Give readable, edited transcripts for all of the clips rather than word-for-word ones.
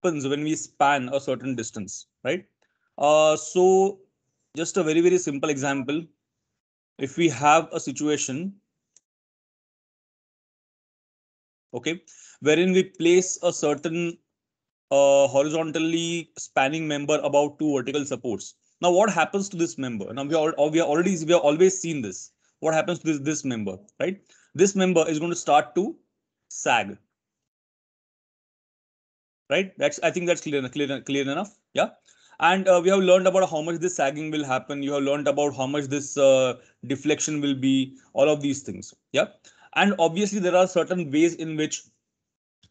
happens when we span a certain distance, right? So just a very, very simple example. If we have a situation, okay, wherein we place a certain horizontally spanning member about two vertical supports. Now, what happens to this member? Now, we have always seen this. What happens to this member, right? This member is going to start to sag, right? I think that's clear enough. Yeah. And we have learned about how much this sagging will happen. You have learned about how much this deflection will be, all of these things. Yeah. And obviously, there are certain ways in which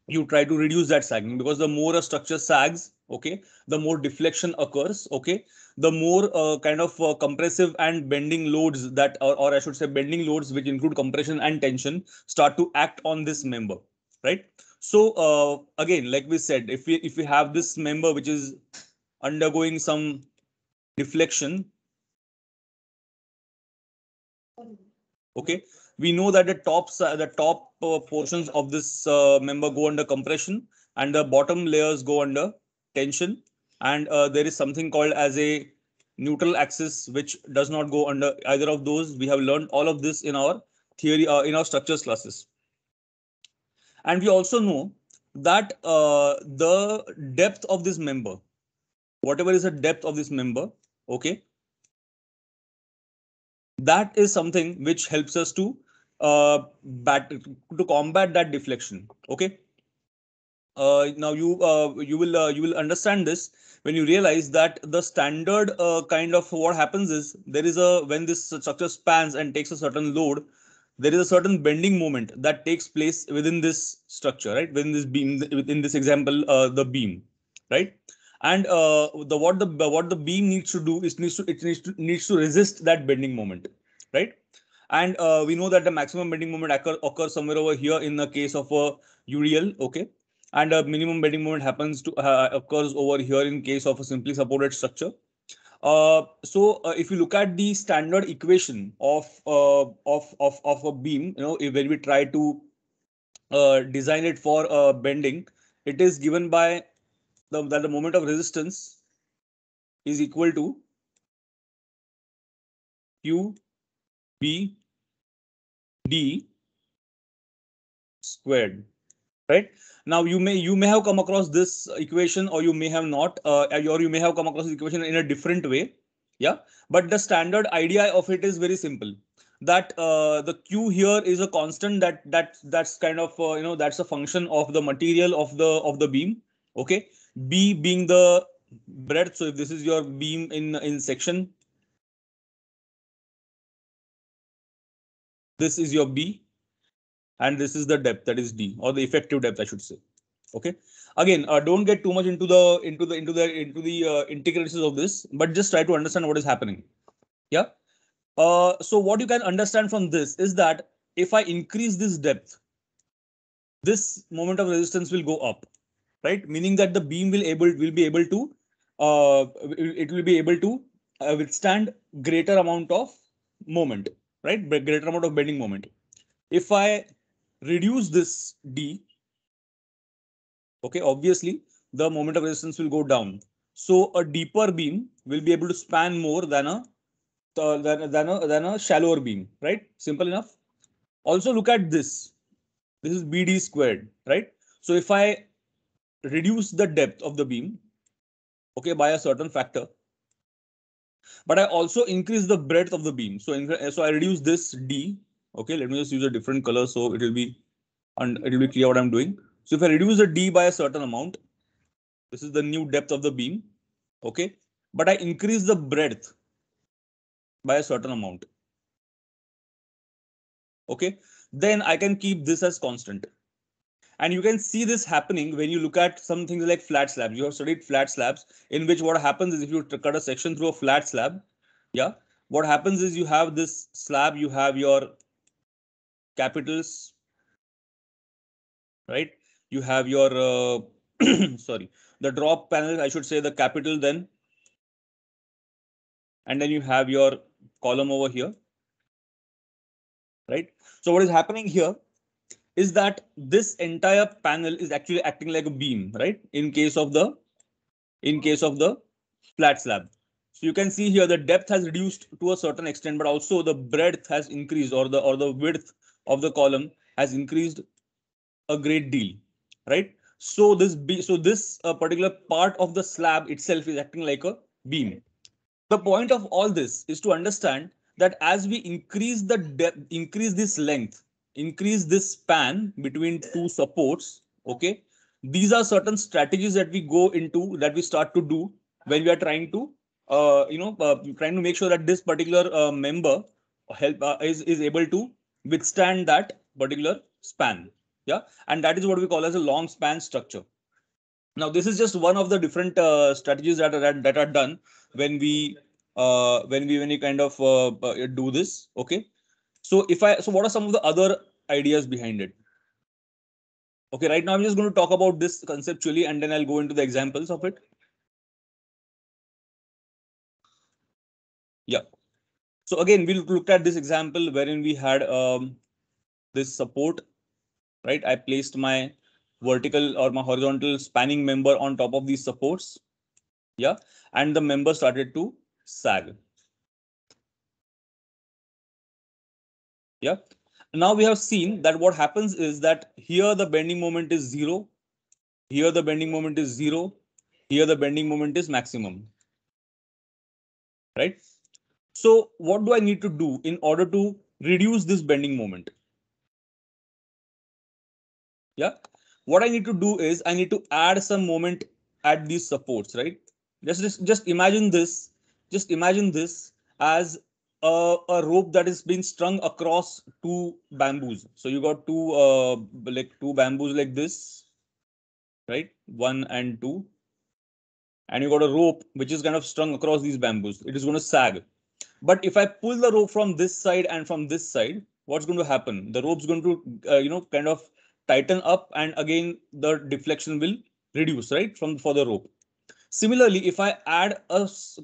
you try to reduce that sagging, because the more a structure sags, okay, the more deflection occurs, okay, the more kind of compressive and bending loads that, or I should say bending loads which include compression and tension, start to act on this member, right? So again, like we said, if we have this member which is undergoing some deflection, okay, we know that the top portions of this member go under compression and the bottom layers go under tension, and there is something called as a neutral axis which does not go under either of those. We have learned all of this in our theory, in our structures classes. And we also know that the depth of this member, whatever is the depth of this member, okay, that is something which helps us to combat that deflection. Okay. Now you will understand this when you realize that the standard kind of what happens is, there is a, when this structure spans and takes a certain load, there is a certain bending moment that takes place within this structure, right? Within this beam, within this example, the beam, right? And what the beam needs to do is needs to resist that bending moment, right? And we know that the maximum bending moment occurs somewhere over here in the case of a UDL, okay, and a minimum bending moment happens to occurs over here in case of a simply supported structure. So if you look at the standard equation of a beam, when we try to design it for bending, it is given by that the moment of resistance is equal to Q B D squared, right? Now you may have come across this equation, or you may have not, or you may have come across this equation in a different way. Yeah, but the standard idea of it is very simple, that the Q here is a constant, that's kind of that's a function of the material of the beam, okay. B being the breadth, so if this is your beam in section, this is your B, and this is the depth, that is D, or the effective depth, I should say. Okay. Again, don't get too much into the integralities of this, but just try to understand what is happening. Yeah. So what you can understand from this is that if I increase this depth, this moment of resistance will go up, right? Meaning that the beam will be able to it will be able to withstand greater amount of moment, right? Greater amount of bending moment. If I reduce this D, okay, obviously the moment of resistance will go down. So a deeper beam will be able to span more than a shallower beam, right? Simple enough. Also look at this. This is BD squared, right? So if I reduce the depth of the beam, okay, by a certain factor, but I also increase the breadth of the beam. So I reduce this D. Okay, let me just use a different color so it will be clear what I'm doing. So if I reduce the D by a certain amount, this is the new depth of the beam, okay, but I increase the breadth by a certain amount, okay, then I can keep this as constant. And you can see this happening when you look at some things like flat slabs. You have studied flat slabs, in which what happens is, if you cut a section through a flat slab, yeah, what happens is you have this slab, you have your capitals, right? You have your sorry, the drop panel, I should say the capital then, and then you have your column over here, right? So what is happening here is that this entire panel is actually acting like a beam, right? In case of the flat slab. So you can see here the depth has reduced to a certain extent, but also the breadth has increased, or the width of the column has increased a great deal, right? So this particular part of the slab itself is acting like a beam. The point of all this is to understand that as we increase the depth, increase this length, increase this span between two supports, okay, these are certain strategies that we go into, that we start to do when we are trying to trying to make sure that this particular member is able to withstand that particular span. Yeah, and that is what we call as a long span structure. Now, this is just one of the different strategies that are done when we kind of do this. Okay, so what are some of the other ideas behind it? Okay, right now I'm just going to talk about this conceptually, and then I'll go into the examples of it. Yeah. So again, we looked at this example wherein we had this support, right? I placed my vertical or my horizontal spanning member on top of these supports. Yeah, and the member started to sag. Yeah. Now we have seen that what happens is that here the bending moment is zero. Here the bending moment is zero. Here the bending moment is maximum. Right. So what do I need to do in order to reduce this bending moment? Yeah. What I need to do is I need to add some moment at these supports, right? Just imagine this. Just imagine this as a rope that is being strung across two bamboos. So you got two bamboos like this, right? One and two, and you got a rope which is kind of strung across these bamboos. It is going to sag. But if I pull the rope from this side and from this side, what's going to happen? The rope's going to, kind of tighten up, and again the deflection will reduce, right? For the rope. Similarly, if I add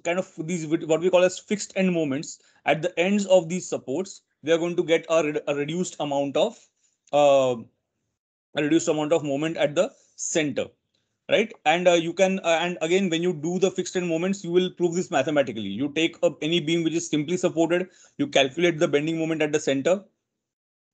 kind of these what we call as fixed end moments at the ends of these supports, we are going to get a reduced amount of uh, moment at the center, right? And you can and again, when you do the fixed end moments, you will prove this mathematically. You take up any beam which is simply supported, you calculate the bending moment at the center,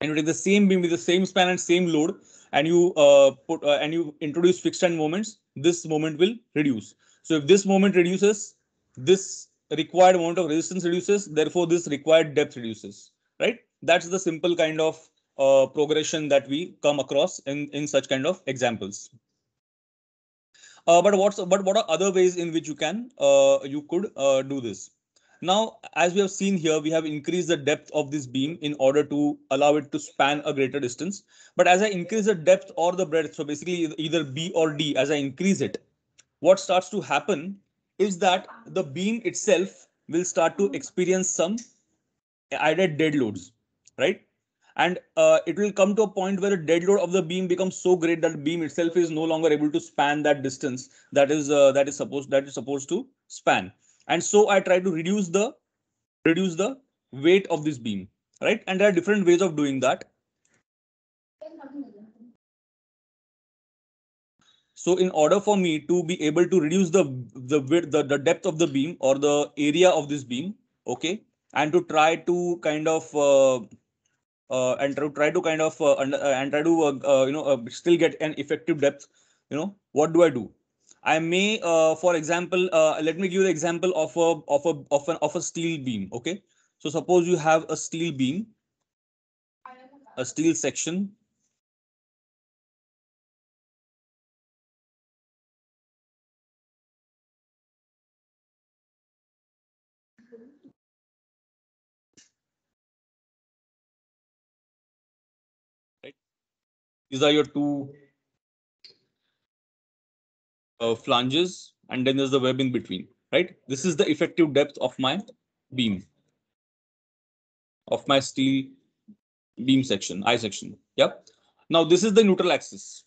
and you take the same beam with the same span and same load, and you introduce fixed end moments. This moment will reduce. So if this moment reduces, this required amount of resistance reduces, therefore this required depth reduces, right? That's the simple kind of progression that we come across in such kind of examples. But what are other ways in which you could do this? Now, as we have seen here, we have increased the depth of this beam in order to allow it to span a greater distance. But as I increase the depth or the breadth, so basically either B or D, as I increase it, what starts to happen is that the beam itself will start to experience some added dead loads, right? And it will come to a point where the dead load of the beam becomes so great that the beam itself is no longer able to span that distance that is supposed to span. And so I try to reduce the weight of this beam, right? And there are different ways of doing that. So in order for me to be able to reduce the width, the depth of the beam or the area of this beam, okay, and to try to kind of and try to kind of and try to still get an effective depth, what do I do? I may for example, let me give you the example of a steel beam. Okay, so suppose you have a steel beam, a steel section. Right, these are your two flanges, and then there's the web in between, right? This is the effective depth of my beam, of my steel beam section, I section. Yep. Now this is the neutral axis.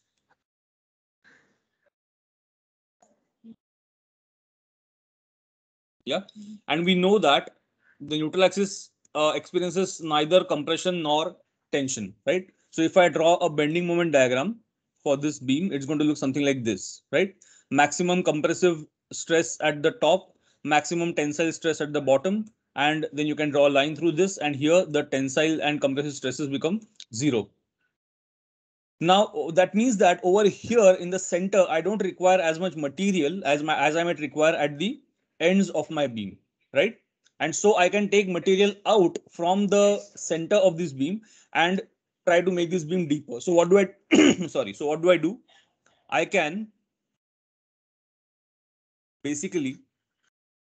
Yeah, and we know that the neutral axis experiences neither compression nor tension, right? So if I draw a bending moment diagram for this beam, it's going to look something like this, right? Maximum compressive stress at the top, maximum tensile stress at the bottom, and then you can draw a line through this, and here the tensile and compressive stresses become zero. Now that means that over here in the center, I don't require as much material as I might require at the ends of my beam, right? And so I can take material out from the center of this beam and try to make this beam deeper. So what do I sorry, so what do I do? I can basically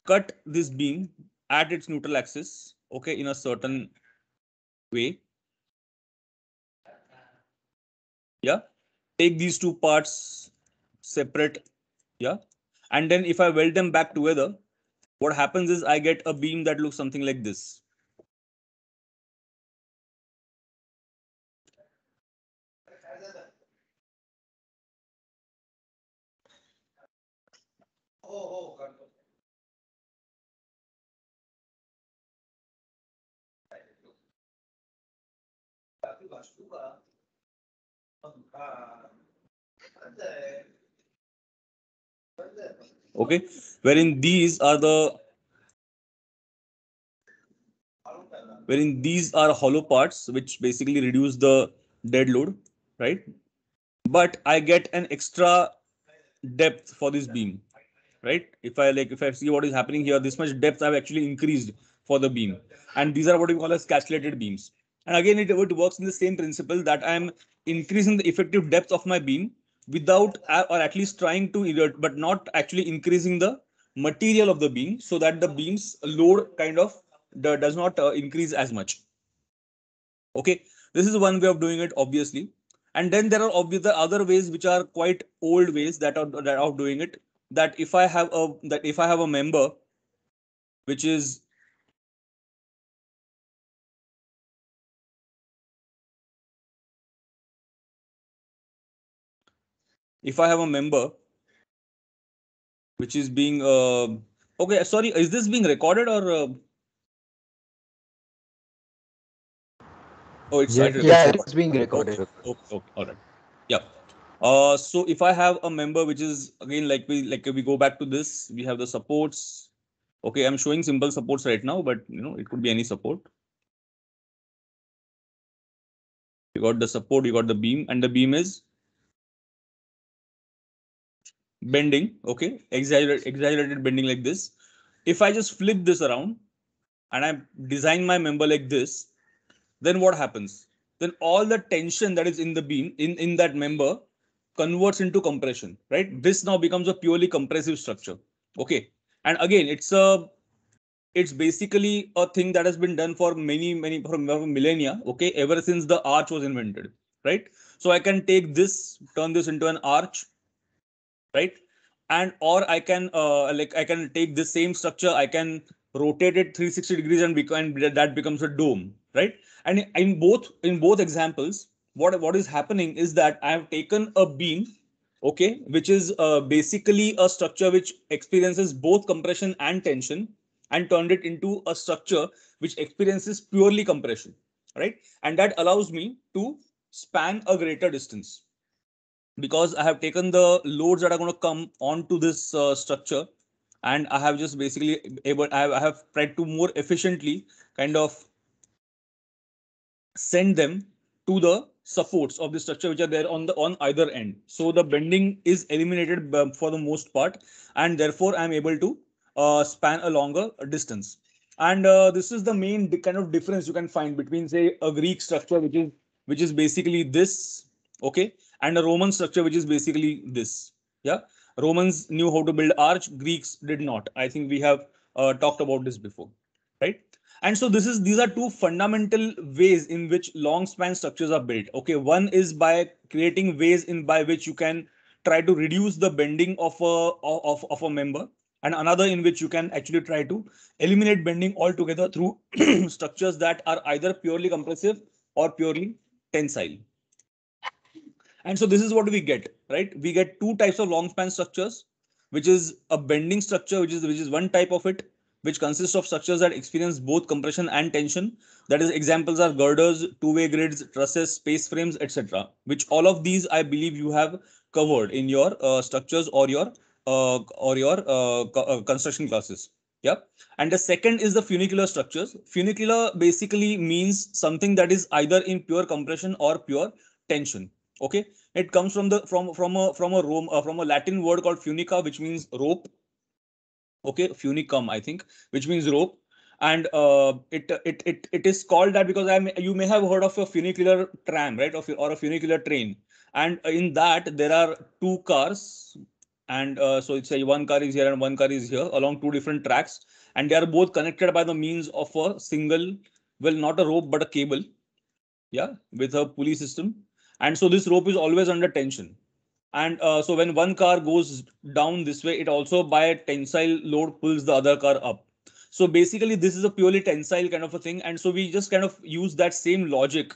cut this beam at its neutral axis, okay, in a certain way. Yeah, take these two parts separate, yeah, and then if I weld them back together, what happens is I get a beam that looks something like this. Okay, wherein these are hollow parts which basically reduce the dead load, right? But I get an extra depth for this beam, right? If I see what is happening here, this much depth I've actually increased for the beam, and these are what we call as castellated beams. And again, it works in the same principle that I'm increasing the effective depth of my beam without or at least trying to but not actually increasing the material of the beam, so that the beam's load kind of does not increase as much. Okay, this is one way of doing it, obviously. And then there are obviously the other ways which are quite old ways that are of doing it. That if I have a member which is if I have a member which is being okay, sorry, is this being recorded or oh, it's started Yeah, recording. it is being Okay, recorded. okay, okay, all right, yeah. So if I have a member which is again we go back to this, we have the supports. Okay, I'm showing simple supports right now, but it could be any support. You got the support, you got the beam, and the beam is bending. Okay, exaggerated bending like this. If I just flip this around and I design my member like this, then what happens? Then all the tension that is in the beam in that member converts into compression, right? This now becomes a purely compressive structure. Okay, and again, it's basically a thing that has been done for many for millennia. Okay, ever since the arch was invented, right? So I can take this, turn this into an arch, right? And or I can I can take this same structure, I can rotate it 360 degrees and that becomes a dome, right? And in both examples, what is happening is that I have taken a beam, okay, which is basically a structure which experiences both compression and tension, and turned it into a structure which experiences purely compression, right? And that allows me to span a greater distance, because I have taken the loads that are going to come onto this structure, and I have just basically I have tried to more efficiently kind of send them to the supports of the structure which are there on either end. So the bending is eliminated for the most part, and therefore I'm able to span a longer distance. And this is the main kind of difference you can find between, say, a Greek structure which is basically this, okay, and a Roman structure which is basically this. Yeah, Romans knew how to build arch, Greeks did not. I think we have talked about this before, right? And so these are two fundamental ways in which long span structures are built. Okay, one is by creating ways in by which you can try to reduce the bending of a member, and another in which you can actually try to eliminate bending altogether through structures that are either purely compressive or purely tensile. And so this is what we get, right? We get two types of long span structures, which is a bending structure, which is one type of it, which consists of structures that experience both compression and tension. That is, examples are girders, two-way grids, trusses, space frames, etc. Which all of these I believe you have covered in your structures or your construction classes. Yeah. And the second is the funicular structures. Funicular basically means something that is either in pure compression or pure tension. Okay. It comes from the from a Latin word called funica, which means rope. Okay, funicum, I think, which means rope. And it is called that because you may have heard of a funicular tram, right, or a funicular train. And in that there are two cars, and so it's a one car is here and one car is here along two different tracks, and they are both connected by the means of a single, well, not a rope but a cable, yeah, with a pulley system. And so this rope is always under tension. And so when one car goes down this way, it also by a tensile load pulls the other car up. So basically, this is a purely tensile kind of a thing. And so we just kind of use that same logic,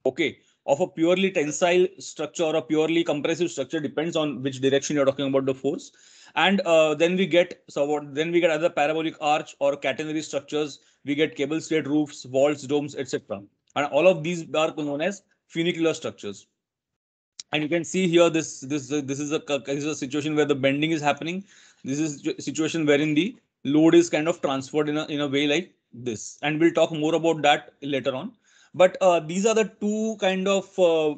okay, of a purely tensile structure or a purely compressive structure, depends on which direction you're talking about the force. And then we get, so what, then we get either parabolic arch or catenary structures. We get cable stayed roofs, vaults, domes, etc. And all of these are known as funicular structures. And you can see here this is a situation where the bending is happening. This is a situation wherein the load is kind of transferred in a way like this, and we'll talk more about that later on. But these are the two kind of uh,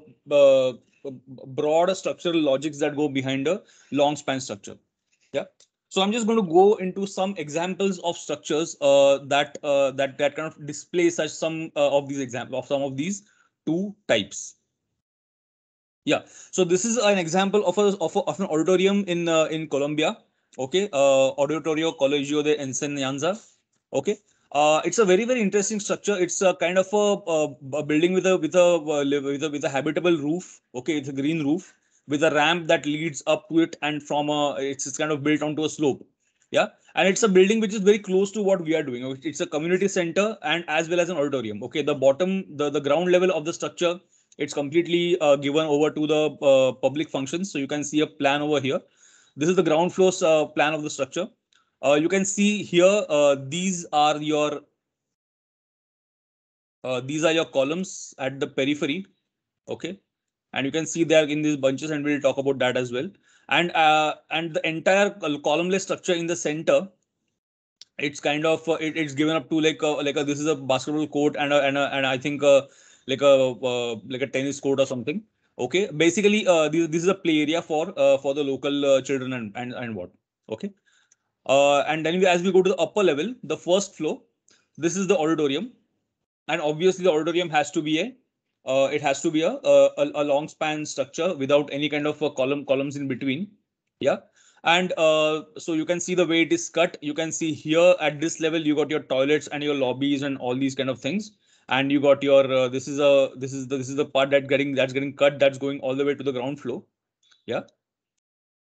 broad structural logics that go behind a long span structure. Yeah. So I'm just going to go into some examples of structures that kind of display such some of these examples of some of these two types. Yeah, so this is an example of an auditorium in Colombia. Okay, Auditorio Colegio de Enseñanza. Okay, it's a very interesting structure. It's a kind of a building with a habitable roof. Okay, it's a green roof with a ramp that leads up to it, and it's kind of built onto a slope. Yeah, and it's a building which is very close to what we are doing. It's a community center and as well as an auditorium. Okay, the ground level of the structure, it's completely given over to the public functions. So you can see a plan over here. This is the ground floor plan of the structure. You can see here, these are your columns at the periphery. Okay, and you can see they are in these bunches, and we'll talk about that as well. And the entire columnless structure in the center, it's kind of it's given up to like a this is a basketball court and I think like a tennis court or something. Okay, basically this is a play area for the local children and what. Okay, and then as we go to the upper level, the first floor, this is the auditorium. And obviously the auditorium has to be a long span structure without any kind of columns in between. Yeah. And so you can see the way it is cut. You can see here at this level you got your toilets and your lobbies and all these kind of things. And you got your this is the part that's getting cut, that's going all the way to the ground floor. Yeah.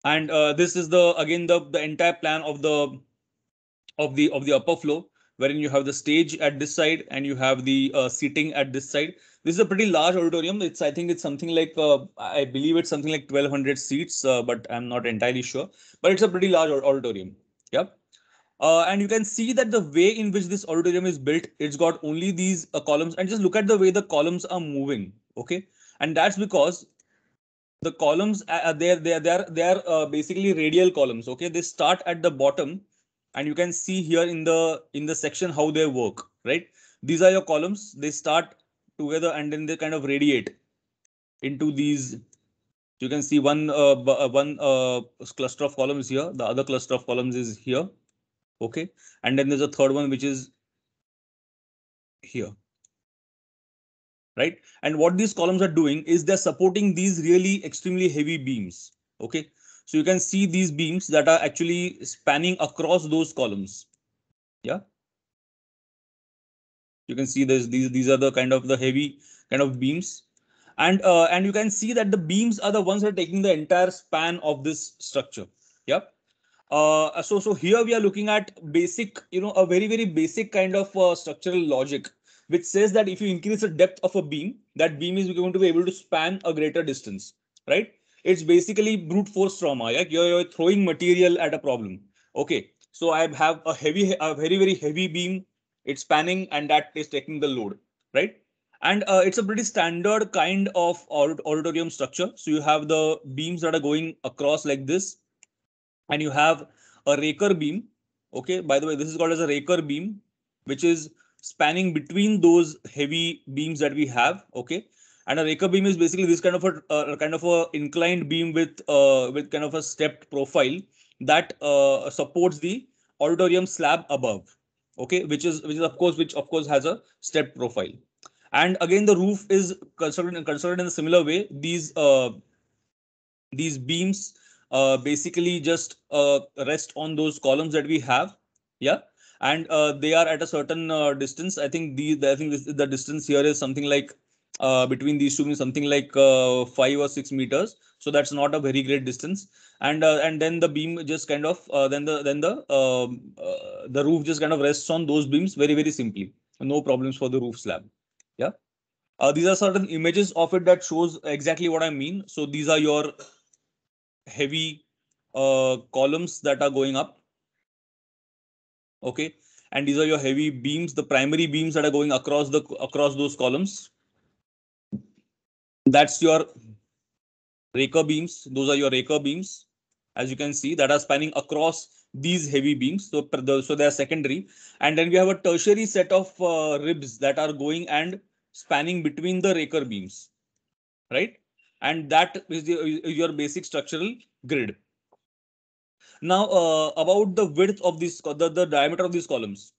And this is the entire plan of the upper floor, wherein you have the stage at this side and you have the seating at this side. This is a pretty large auditorium. I think it's something like I believe it's something like 1200 seats, but I'm not entirely sure. But it's a pretty large auditorium. Yeah. And you can see that the way in which this auditorium is built, it's got only these columns, and just look at the way the columns are moving. Okay, and that's because the columns they're basically radial columns. Okay, they start at the bottom, and you can see here in the section how they work, right? These are your columns. They start together and then they kind of radiate into these. You can see one cluster of columns here, the other cluster of columns is here. Okay, and then there's a third one which is here, right? And what these columns are doing is they're supporting these really extremely heavy beams. Okay, so you can see these beams that are actually spanning across those columns. Yeah, you can see these are the kind of the heavy kind of beams. And you can see that the beams are the ones that are taking the entire span of this structure. Yeah. So here we are looking at basic, a very basic kind of structural logic, which says that if you increase the depth of a beam, that beam is going to be able to span a greater distance, right? It's basically brute force trauma. Yeah, you're throwing material at a problem. Okay, So I have a very heavy beam. It's spanning, and that is taking the load, right? And it's a pretty standard kind of auditorium structure. So you have the beams that are going across like this, and you have a raker beam. Okay, by the way, this is called as a raker beam, which is spanning between those heavy beams that we have. Okay, and a raker beam is basically this kind of a inclined beam with kind of a stepped profile that supports the auditorium slab above. Okay, which of course has a stepped profile. And again, the roof is constructed in a similar way. These beams basically just rest on those columns that we have. Yeah, and they are at a certain distance. I think the distance here is something like between these two means something like 5 or 6 meters. So that's not a very great distance. And then the beam just kind of the roof just kind of rests on those beams very simply. No problems for the roof slab. Yeah. These are certain images of it that shows exactly what I mean. So these are your heavy columns that are going up. Okay, and these are your heavy beams, the primary beams that are going across those columns. That's your raker beams. Those are your raker beams, as you can see, that are spanning across these heavy beams. So they are secondary. And then we have a tertiary set of ribs that are going and spanning between the raker beams, right? And that is your basic structural grid. Now, about the width of the diameter of these columns.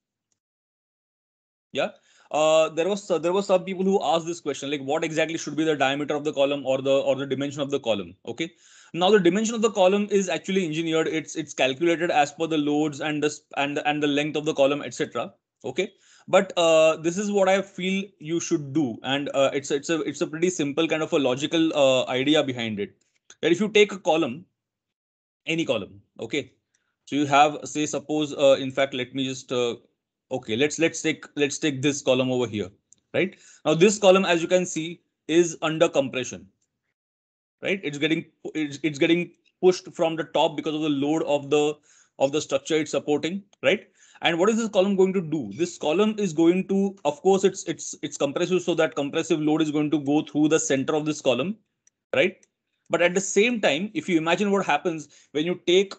Yeah. There was some people who asked this question, like what exactly should be the diameter of the column or the dimension of the column. Okay. Now the dimension of the column is actually engineered. It's calculated as per the loads and the length of the column, etc. Okay. But this is what I feel you should do, and it's a pretty simple kind of a logical idea behind it. That if you take a column, any column, okay, so you have, say, suppose in fact, let me just okay, let's take this column over here, right? Now this column, as you can see, is under compression, right? It's getting pushed from the top because of the load of the structure it's supporting, right? And what is this column going to do? This column is going to, of course, it's compressive, so that compressive load is going to go through the center of this column, right? But at the same time, if you imagine what happens when you take,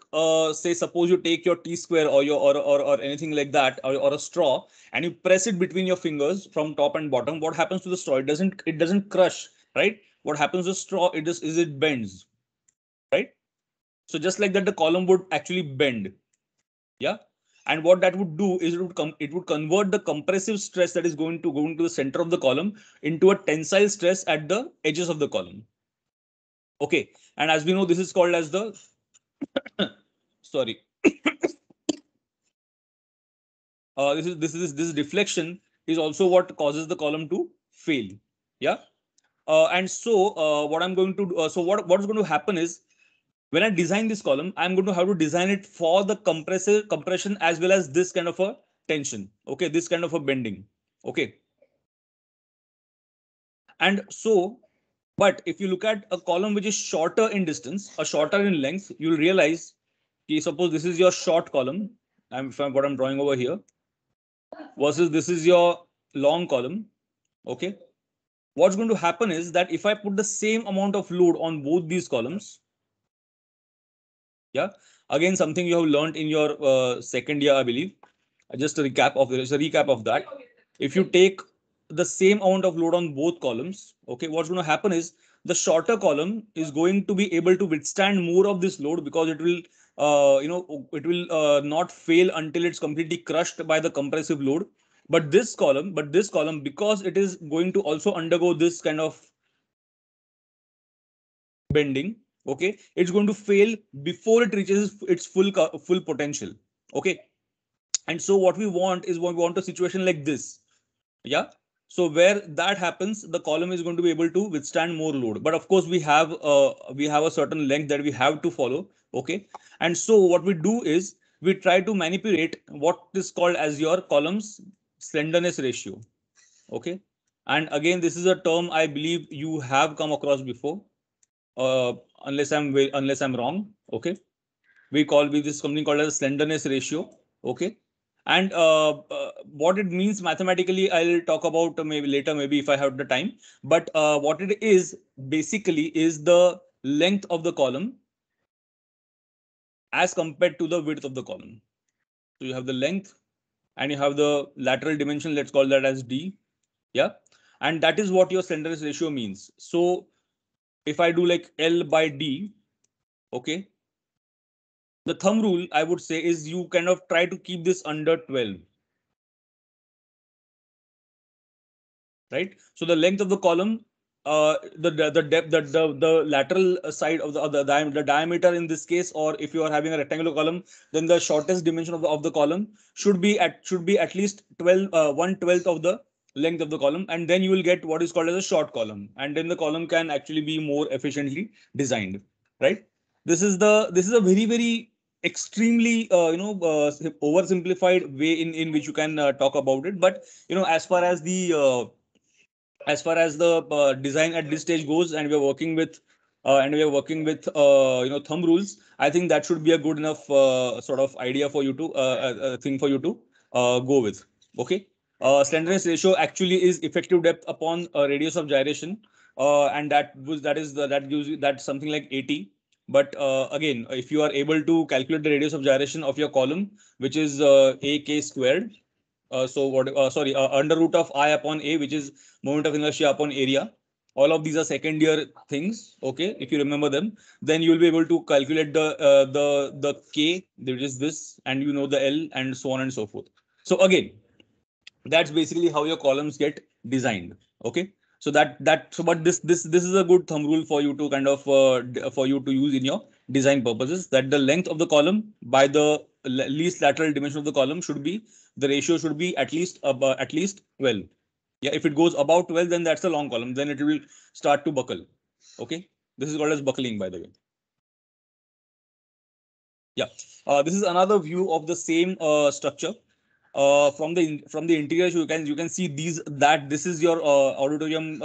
say, suppose you take your T square or or anything like that, or a straw, and you press it between your fingers from top and bottom, what happens to the straw? It doesn't crush, right? What happens to the straw? It bends, right? So just like that, the column would actually bend. Yeah. And what that would do is it would convert the compressive stress that is going to go into the center of the column into a tensile stress at the edges of the column. Okay, and as we know, this is called as the sorry. This deflection is also what causes the column to fail. Yeah. And so what I'm going to do, so what's going to happen is, when I design this column, I'm going to have to design it for the compression as well as this kind of a tension. Okay, this kind of a bending. Okay, and so, but if you look at a column which is shorter in distance or shorter in length, you'll realize, okay, suppose this is your short column. What I'm drawing over here, versus this is your long column. Okay, what's going to happen is that if I put the same amount of load on both these columns, yeah, again, something you have learned in your second year, I believe. Just a recap of that. If you take the same amount of load on both columns, okay, what's going to happen is the shorter column is going to be able to withstand more of this load, because it will not fail until it's completely crushed by the compressive load. But this column, because it is going to also undergo this kind of bending, okay, it's going to fail before it reaches its full potential. Okay, and so what we want is, we want a situation like this. Yeah. So where that happens, the column is going to be able to withstand more load, but of course we have a certain length that we have to follow. Okay, and so what we do is we try to manipulate what is called as your column's slenderness ratio. Okay, and again, this is a term I believe you have come across before, uh, unless I'm wrong. Okay, we this something called as slenderness ratio. Okay. And what it means mathematically, I'll talk about maybe later, maybe if I have the time. But what it is basically is the length of the column as compared to the width of the column. So you have the length and you have the lateral dimension. Let's call that as D. Yeah. And that is what your slenderness ratio means. So if I do like L by D, okay, the thumb rule I would say is you kind of try to keep this under 12. Right? So the length of the column, the depth, the lateral side of the diameter in this case, or if you are having a rectangular column, then the shortest dimension of the column should be at least 12 1/12 of the length of the column, and then you will get what is called as a short column, and then the column can actually be more efficiently designed. Right? This is a very extremely oversimplified way in which you can talk about it. But as far as the design at this stage goes, and we are working with thumb rules, I think that should be a good enough sort of idea for you to thing for you to go with. Okay. Slenderness ratio actually is effective depth upon radius of gyration, and that gives you that's something like 80. But again, if you are able to calculate the radius of gyration of your column, which is ak squared, so what? Sorry, under root of I upon A, which is moment of inertia upon area. All of these are second year things. Okay, if you remember them, then you will be able to calculate the K, which is this, and you know the L, and so on and so forth. So again, that's basically how your columns get designed. Okay. So but this is a good thumb rule for you to kind of for you to use in your design purposes, that the length of the column by the least lateral dimension of the column should be, the ratio should be at least 12. Yeah, if it goes above 12, then that's a long column, then it will start to buckle. Okay, this is called as buckling, by the way. Yeah, this is another view of the same structure. From the interior, you can see this is your auditorium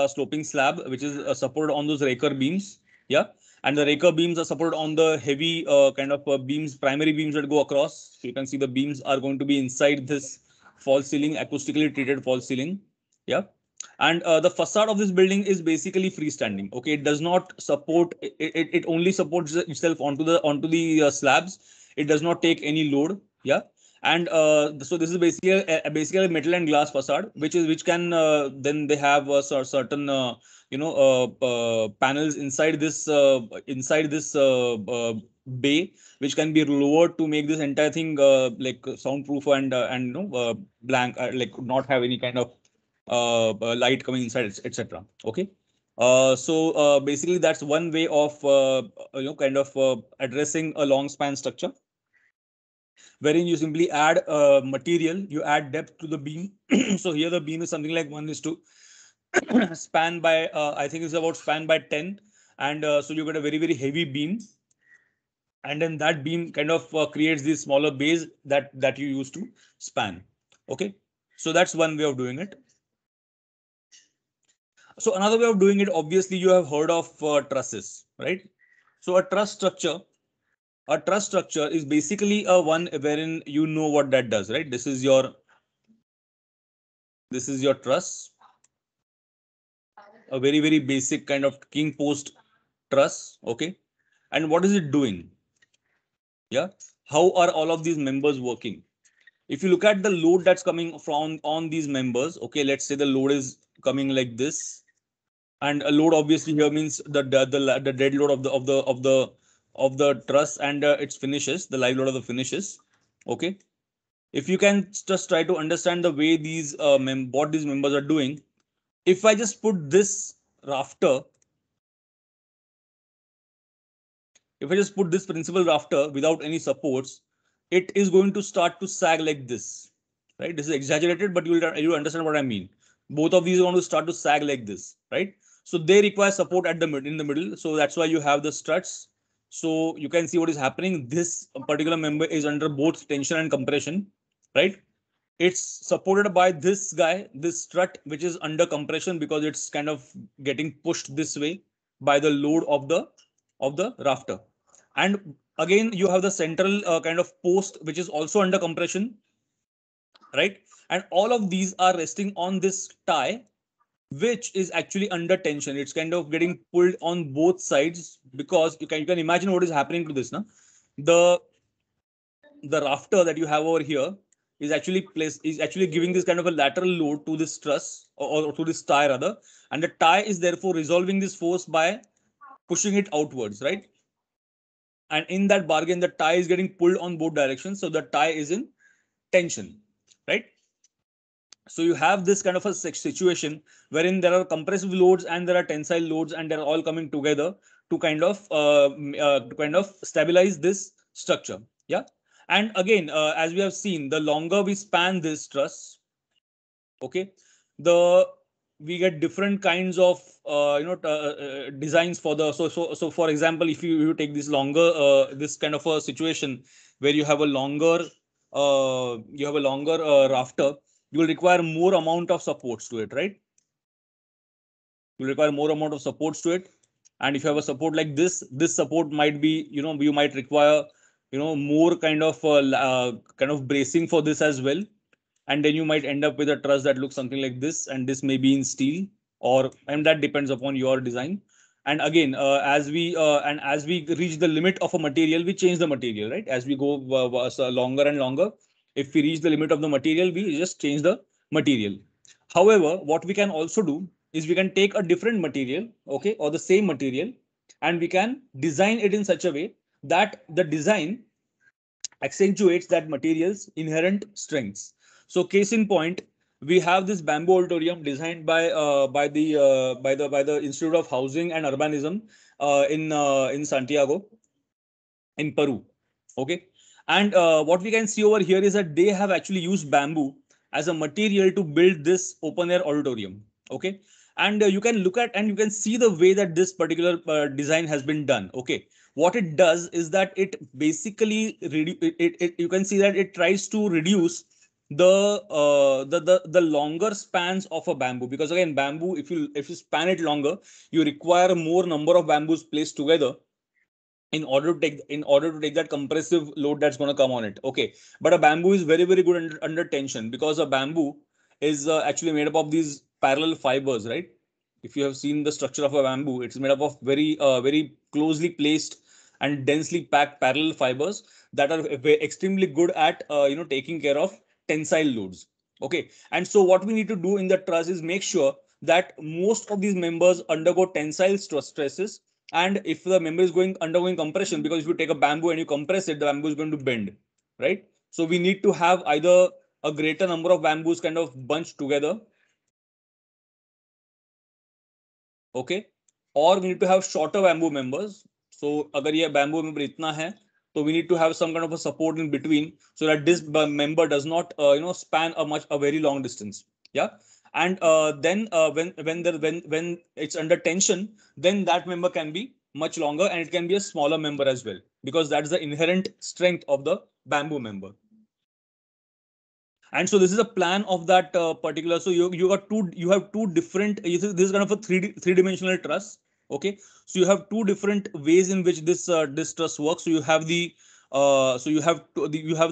sloping slab, which is supported on those raker beams. Yeah, and the raker beams are supported on the heavy kind of beams, primary beams that go across. So you can see the beams are going to be inside this false ceiling, acoustically treated false ceiling. Yeah. And the facade of this building is basically freestanding. Okay, it does not support, it only supports itself onto the slabs. It does not take any load. Yeah. And so this is basically a metal and glass facade, which can then they have certain panels inside this bay, which can be lowered to make this entire thing like soundproof and blank, like not have any kind of light coming inside, etc. Okay. So basically that's one way of kind of addressing a long span structure, wherein you simply add material, you add depth to the beam. So here the beam is something like 1 is to span by I think it's about span by 10, and so you get a very heavy beam, and then that beam kind of creates these smaller bays that you use to span. Okay, so that's one way of doing it. So another way of doing it, obviously you have heard of trusses, right? So a truss structure is basically a one wherein you know what that does, right? This is your truss, a very basic kind of king post truss. Okay, and what is it doing? Yeah, how are all of these members working? If you look at the load that's coming from on these members, okay, let's say the load is coming like this, and a load obviously here means the dead load of the truss and its finishes, the live load of the finishes. Okay, if you can just try to understand the way what these members are doing, if I just put this rafter, if I just put this principal rafter without any supports, it is going to start to sag like this, right? This is exaggerated, but you'll understand what I mean. Both of these are going to start to sag like this, right? So they require support at the mid in the middle. So that's why you have the struts. So you can see what is happening. This particular member is under both tension and compression, right? It's supported by this guy, this strut, which is under compression because it's kind of getting pushed this way by the load of the rafter. And Again, you have the central kind of post, which is also under compression, right? And all of these are resting on this tie, which is actually under tension. It's kind of getting pulled on both sides, because you can imagine what is happening to this now. The the rafter that you have over here is actually giving this kind of a lateral load to this truss, or to this tie rather, and the tie is therefore resolving this force by pushing it outwards, right? And in that bargain, the tie is getting pulled on both directions, so the tie is in tension, right? So you have this kind of a situation wherein there are compressive loads and there are tensile loads, and they're all coming together to kind of stabilize this structure. Yeah. And again, as we have seen, the longer we span this truss, okay, the we get different kinds of designs for the so for example, if you take this longer this kind of a situation where you have a longer rafter, you will require more amount of supports to it, right? You require more amount of supports to it. And if you have a support like this support might be, you might require, more kind of bracing for this as well. And then you might end up with a truss that looks something like this, and this may be in steel, or and that depends upon your design. And again, as we reach the limit of a material, we change the material, right? As we go so longer and longer, if we reach the limit of the material, we just change the material. However, what we can also do is we can take a different material, okay, or the same material, and we can design it in such a way that the design accentuates that material's inherent strengths. So, case in point, we have this bamboo auditorium designed by the Institute of Housing and Urbanism in Santiago, in Peru. Okay. And what we can see over here is that they have actually used bamboo as a material to build this open air auditorium. Okay. And you can look at and you can see the way that this particular design has been done. Okay. What it does is that it basically you can see that it tries to reduce the longer spans of a bamboo, because again, bamboo, if you span it longer, you require more number of bamboos placed together in order to take that compressive load that's going to come on it. Okay. But a bamboo is very, very good under tension, because a bamboo is actually made up of these parallel fibers, right? If you have seen the structure of a bamboo, it's made up of very closely placed and densely packed parallel fibers that are extremely good at taking care of tensile loads. Okay. And so what we need to do in the truss is make sure that most of these members undergo tensile stresses. And if the member is undergoing compression, because if you take a bamboo and you compress it, the bamboo is going to bend, right? So we need to have either a greater number of bamboos kind of bunched together, okay, or we need to have shorter bamboo members. So agar ye bamboo member itna hai, so we need to have some kind of a support in between, so that this member does not span a very long distance. Yeah. And then when it's under tension, then that member can be much longer, and it can be a smaller member as well, because that's the inherent strength of the bamboo member. And so this is a plan of that particular. So you have two different. This is kind of a three-dimensional truss. Okay. So you have two different ways in which this truss works. So you have you have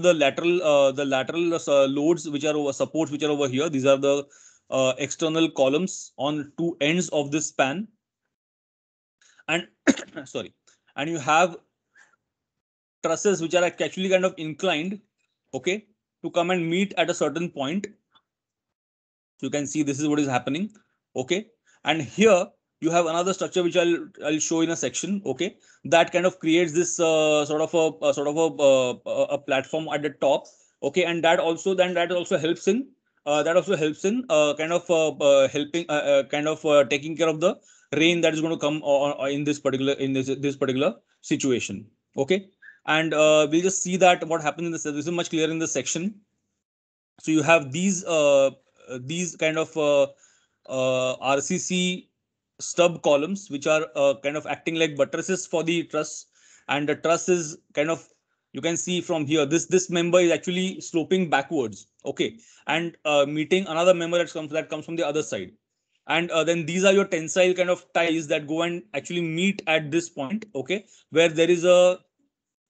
the lateral loads, which are over supports, which are over here. These are the external columns on two ends of this span. And sorry, and you have trusses which are actually kind of inclined, okay, to come and meet at a certain point. So you can see this is what is happening. Okay. And here you have another structure which I'll show in a section. Okay. That kind of creates this a platform at the top. Okay. And that also helps in taking care of the rain that is going to come in this particular situation. Okay. And we'll just see that what happens in this. This is much clearer in the section. So you have these kind of RCC stub columns, which are kind of acting like buttresses for the truss. And the truss is kind of, you can see from here, this member is actually sloping backwards. Okay. And meeting another member that comes from the other side. And then these are your tensile kind of ties that go and actually meet at this point. Okay. Where there is a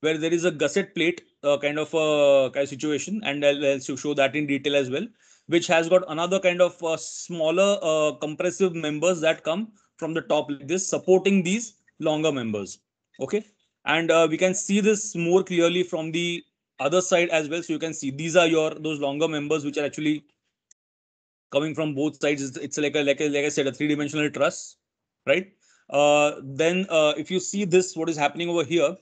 where there is a gusset plate kind of a situation, and I'll show that in detail as well, which has got another kind of smaller compressive members that come from the top like this, supporting these longer members. Okay, and we can see this more clearly from the other side as well. So you can see these are your those longer members which are actually coming from both sides. It's like I said, a three-dimensional truss, right? Then if you see this, what is happening over here,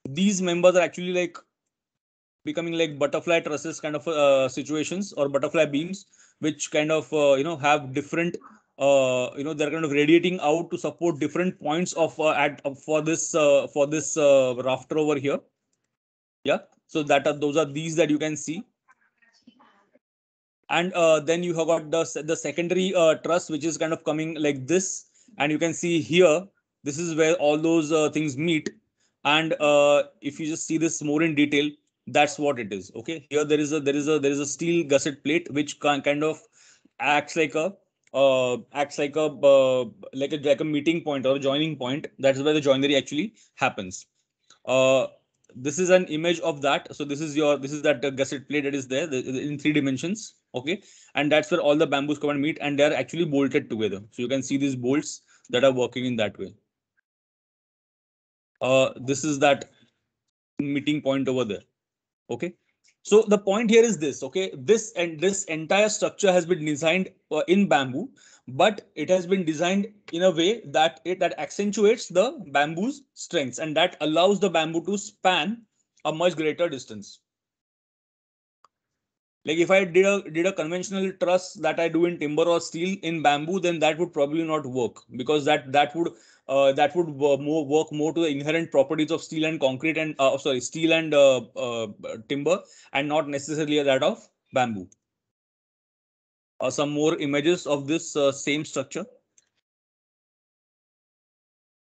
these members are actually like becoming like butterfly trusses kind of situations, or butterfly beams, which kind of have different they're kind of radiating out to support different points of at for this rafter over here. Yeah, so that are those are these that you can see. And then you have got the secondary truss, which is kind of coming like this, and you can see here, this is where all those things meet. And if you just see this more in detail, that's what it is. Okay, here there is a steel gusset plate which kind of acts like a like a meeting point or a joining point. That's where the joinery actually happens. uh this is an image of that. So this is that gusset plate that is there in 3 dimensions. Okay, and that's where all the bamboos come and meet, and they are actually bolted together. So you can see these bolts that are working in that way. This is that meeting point over there. Okay, so the point here is this. Okay, this entire structure has been designed in bamboo, but it has been designed in a way that accentuates the bamboo's strengths, and that allows the bamboo to span a much greater distance. Like if I did a conventional truss that I do in timber or steel, in bamboo, then that would probably not work, because that would work more to the inherent properties of steel and concrete, and sorry, steel and timber, and not necessarily that of bamboo. Some more images of this same structure.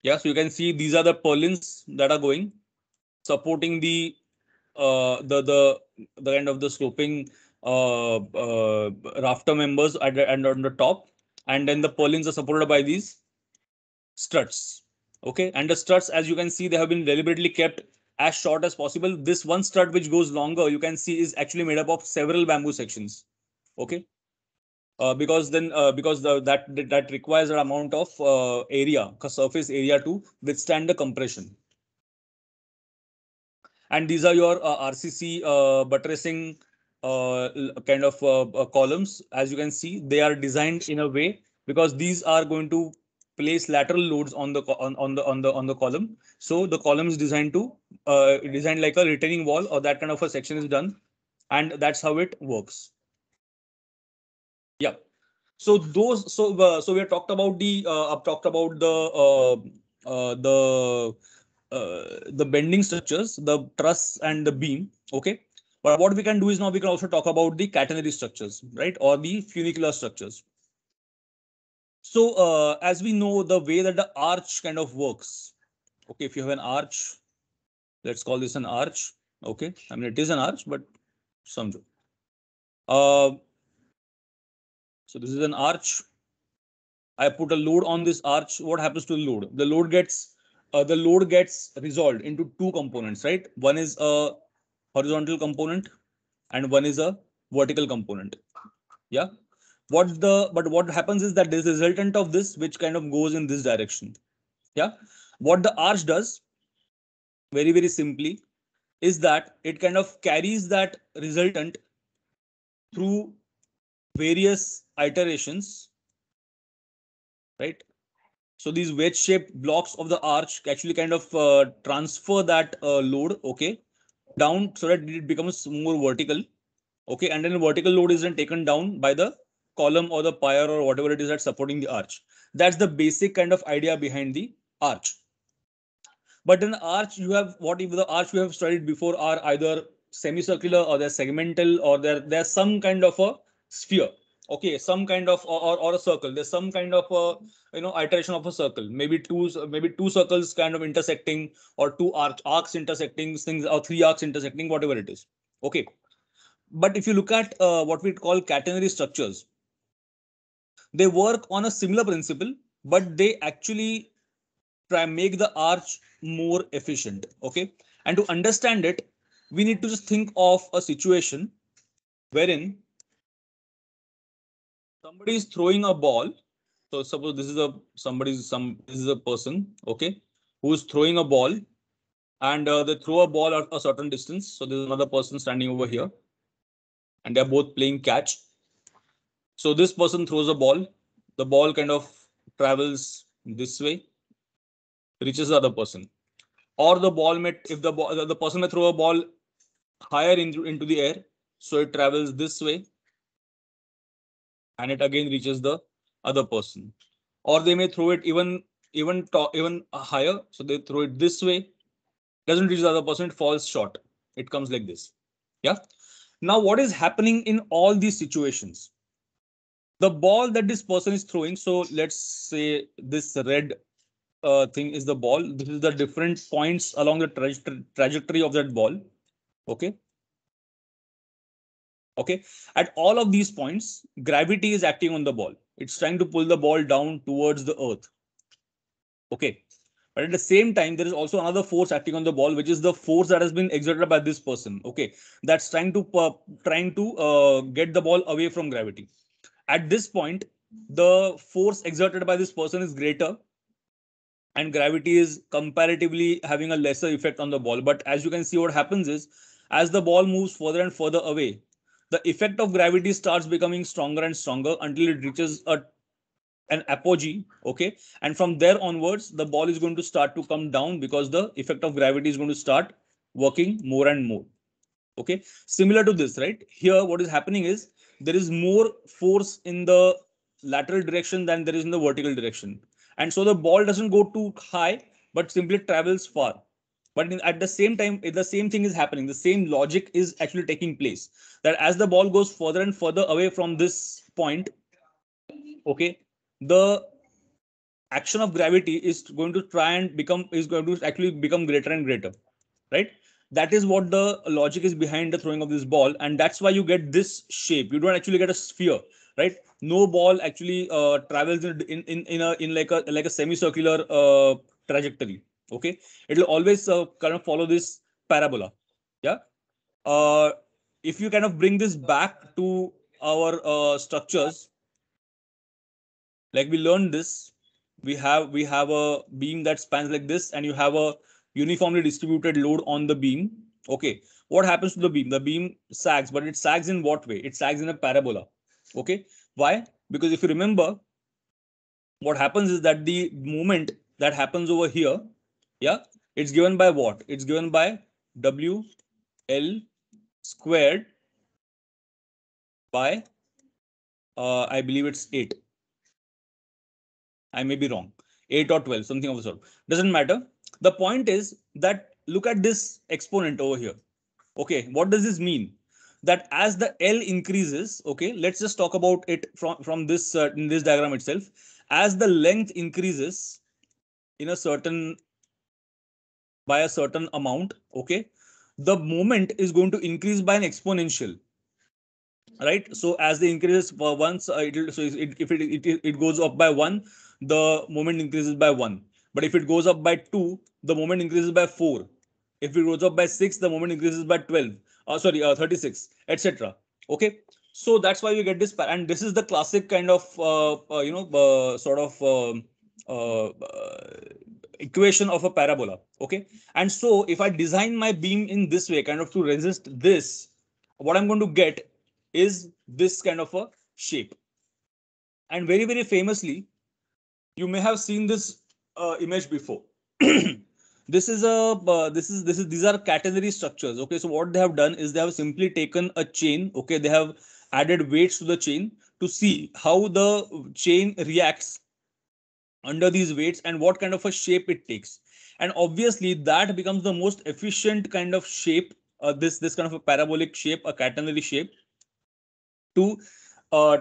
Yeah, so you can see these are the purlins that are going, supporting the kind of the sloping rafter members and on the top, and then the purlins are supported by these struts. Okay, and the struts, as you can see, they have been deliberately kept as short as possible. This one strut which goes longer, you can see, is actually made up of several bamboo sections. Okay, because that requires an amount of surface area to withstand the compression. And these are your RCC buttressing kind of columns. As you can see, they are designed in a way, because these are going to place lateral loads on the column. So the column is designed like a retaining wall, or that kind of a section is done, and that's how it works. Yeah. So we have talked about the bending structures, the truss and the beam. Okay, but what we can do is now we can also talk about the catenary structures, right, or the funicular structures. So as we know, the way that the arch kind of works. Okay, if you have an arch, let's call this an arch. Okay, I mean it is an arch, but some. So this is an arch. I put a load on this arch. What happens to the load? The load gets resolved into two components, right? One is a horizontal component, and one is a vertical component. Yeah. What happens is that there's a resultant of this which kind of goes in this direction. Yeah. What the arch does, very very simply, is that it kind of carries that resultant through various iterations, right? So these wedge-shaped blocks of the arch actually kind of transfer that load, okay, down, so that it becomes more vertical, okay, and then the vertical load is then taken down by the column or the pier or whatever it is that's supporting the arch. That's the basic kind of idea behind the arch. But in arch, you have what if the arch you have studied before are either semicircular, or they're segmental, or there's some kind of a sphere. Okay, some kind of or a circle. There's some kind of a iteration of a circle. Maybe two circles kind of intersecting, or two arcs intersecting, things, or three arcs intersecting, whatever it is. Okay, but if you look at what we call catenary structures, they work on a similar principle, but they actually try make the arch more efficient. Okay, and to understand it, we need to just think of a situation wherein somebody is throwing a ball. So suppose this is a this is a person, okay, who is throwing a ball, and they throw a ball at a certain distance. So there's another person standing over here, and they're both playing catch. So this person throws a ball. The ball kind of travels this way, reaches the other person, or the ball may if the person may throw a ball higher into the air, so it travels this way and it again reaches the other person, or they may throw it even higher, so they throw it this way, doesn't reach the other person, it falls short, it comes like this. Yeah, now what is happening in all these situations? The ball that this person is throwing, so let's say this red thing is the ball, this is the different points along the trajectory of that ball. Okay, okay, at all of these points gravity is acting on the ball, it's trying to pull the ball down towards the earth. Okay, but at the same time there is also another force acting on the ball, which is the force that has been exerted by this person. Okay, that's trying to get the ball away from gravity. At this point the force exerted by this person is greater and gravity is comparatively having a lesser effect on the ball. But as you can see, what happens is as the ball moves further and further away, the effect of gravity starts becoming stronger and stronger until it reaches an apogee. Okay, and from there onwards the ball is going to start to come down because the effect of gravity is going to start working more and more. Okay, similar to this, right here what is happening is there is more force in the lateral direction than there is in the vertical direction, and so the ball doesn't go too high but simply travels far. But at the same time the same thing is happening, the same logic is actually taking place, that as the ball goes further and further away from this point, okay, the action of gravity is going to try and become is going to actually become greater and greater, right? That is what the logic is behind the throwing of this ball, and that's why you get this shape. You don't actually get a sphere, right? No ball actually travels in like a semicircular trajectory. Okay, it will always kind of follow this parabola. Yeah, uh, if you kind of bring this back to our structures, like we learned this, we have a beam that spans like this, and you have a uniformly distributed load on the beam. Okay, what happens to the beam? The beam sags, but it sags in what way? It sags in a parabola. Okay, why? Because if you remember, what happens is that the movement that happens over here, yeah, it's given by what? It's given by W L squared by I believe it's 8. I may be wrong. 8 or 12, something of the sort. Doesn't matter. The point is that look at this exponent over here. Okay, what does this mean? That as the L increases, okay, let's just talk about it from this in this diagram itself. As the length increases in a certain by a certain amount, okay, the moment is going to increase by an exponential, right? So as the increases for once if it goes up by 1, the moment increases by 1. But if it goes up by 2, the moment increases by 4. If it goes up by 6, the moment increases by 12, 36, etc. Okay, so that's why we get this, and this is the classic kind of sort of equation of a parabola. Okay, and so if I design my beam in this way, kind of to resist this, what I'm going to get is this kind of a shape. And very, very famously, you may have seen this image before. These are catenary structures. Okay, so what they have done is they have simply taken a chain. Okay, they have added weights to the chain to see how the chain reacts under these weights and what kind of a shape it takes. And obviously that becomes the most efficient kind of shape, this kind of a parabolic shape, a catenary shape, to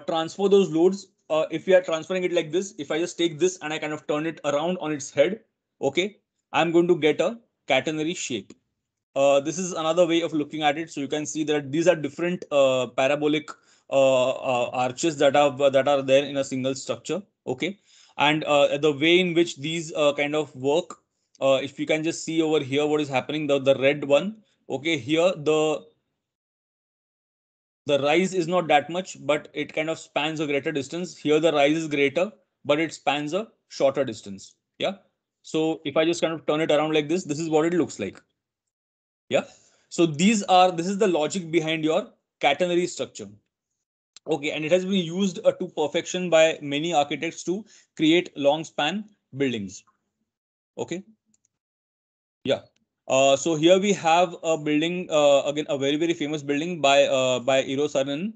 transfer those loads. If we are transferring it like this, if I just take this and I kind of turn it around on its head, okay, I'm going to get a catenary shape. This is another way of looking at it. So you can see that these are different parabolic arches that are there in a single structure. Okay, And the way in which these kind of work, if you can just see over here what is happening, the red one, okay, here the rise is not that much, but it kind of spans a greater distance. Here the rise is greater, but it spans a shorter distance. Yeah. So if I just kind of turn it around like this is what it looks like. Yeah. So this is the logic behind your catenary structure. Okay, and it has been used to perfection by many architects to create long span buildings. Okay. Yeah. So here we have a building, again, a very, very famous building by Eero Saarinen.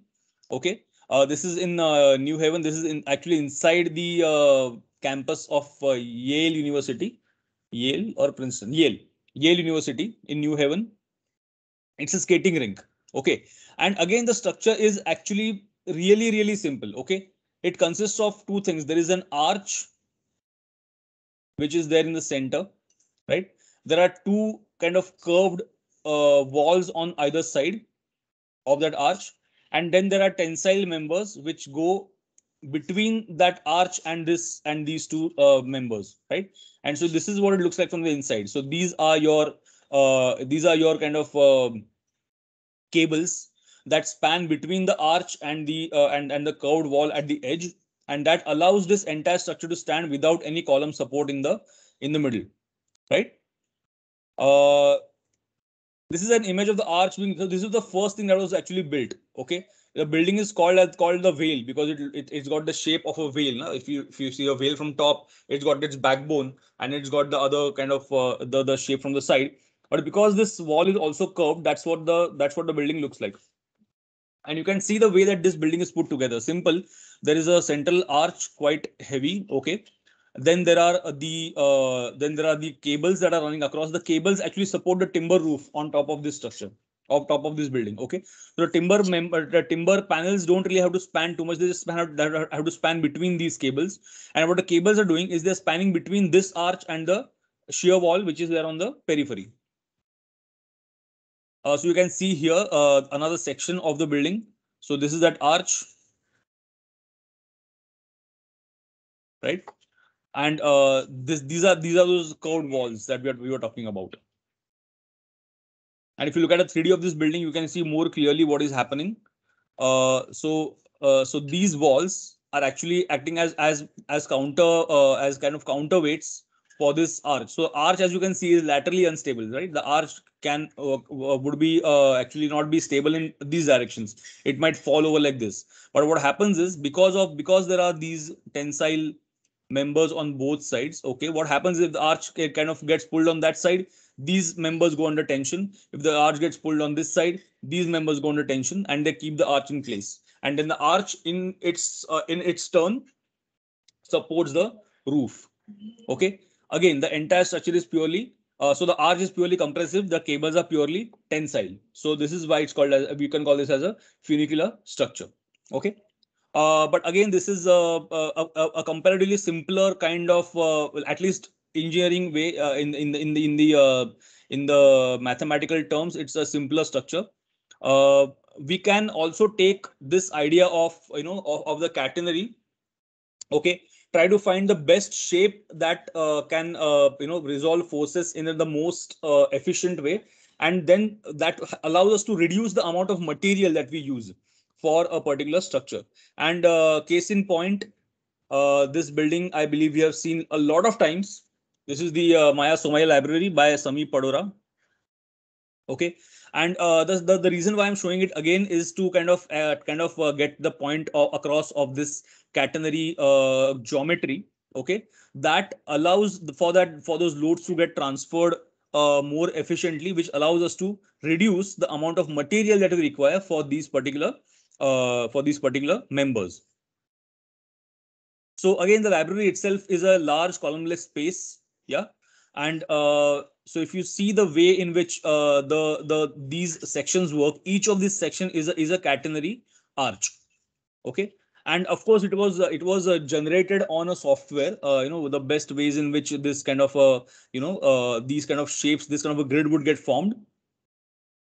Okay. This is in New Haven. This is in actually inside the campus of Yale University. Yale or Princeton? Yale University in New Haven. It's a skating rink. Okay. And again, the structure is actually really, really simple. Okay. It consists of two things. There is an arch which is there in the center, right? There are two kind of curved walls on either side of that arch, and then there are tensile members which go between that arch and this and these two members, right? And so this is what it looks like from the inside. So these are your kind of cables that span between the arch and the curved wall at the edge, and that allows this entire structure to stand without any column support in the middle, right? uh this is an image of the arch being, so this is the first thing that was actually built. Okay, the building is called the whale because it's got the shape of a whale. Now if you see a whale from top, it's got its backbone and it's got the other kind of the shape from the side. But because this wall is also curved, that's what the building looks like. And you can see the way that this building is put together. Simple. There is a central arch, quite heavy. Okay. Then there are the cables that are running across. The cables actually support the timber roof on top of this structure, on top of this building. Okay. So the timber panels don't really have to span too much. They just have to span between these cables. And what the cables are doing is they're spanning between this arch and the shear wall which is there on the periphery. So you can see here another section of the building. So this is that arch, right? And these are those curved walls that we were talking about. And if you look at a 3D of this building, you can see more clearly what is happening. So these walls are actually acting as as kind of counterweights for this arch. So arch, as you can see, is laterally unstable, right? The arch can would be actually not be stable in these directions. It might fall over like this. But what happens is because there are these tensile members on both sides. Okay, what happens if the arch kind of gets pulled on that side? These members go under tension. If the arch gets pulled on this side, these members go under tension, and they keep the arch in place. And then the arch in its turn supports the roof. Okay. Again, the entire structure is purely so the arch is purely compressive. The cables are purely tensile. So this is why it's called as, we can call this as a funicular structure. Okay. But again, this is a comparatively simpler kind of, at least engineering way, in the mathematical terms. It's a simpler structure. Uh, we can also take this idea of of the catenary. Okay, try to find the best shape that can resolve forces in the most efficient way, and then that allows us to reduce the amount of material that we use for a particular structure. And case in point, this building I believe we have seen a lot of times. This is the Maya Somaya library by Sami Padora. Okay. And the reason why I'm showing it again is to get the point across of this catenary geometry. Okay, that allows for those loads to get transferred more efficiently, which allows us to reduce the amount of material that we require for these particular members. So again, the library itself is a large columnless space. Yeah. And so if you see the way in which these sections work, each of these section is a catenary arch. Okay. And of course, it was generated on a software. The best ways in which this kind of these kind of shapes, this kind of a grid would get formed.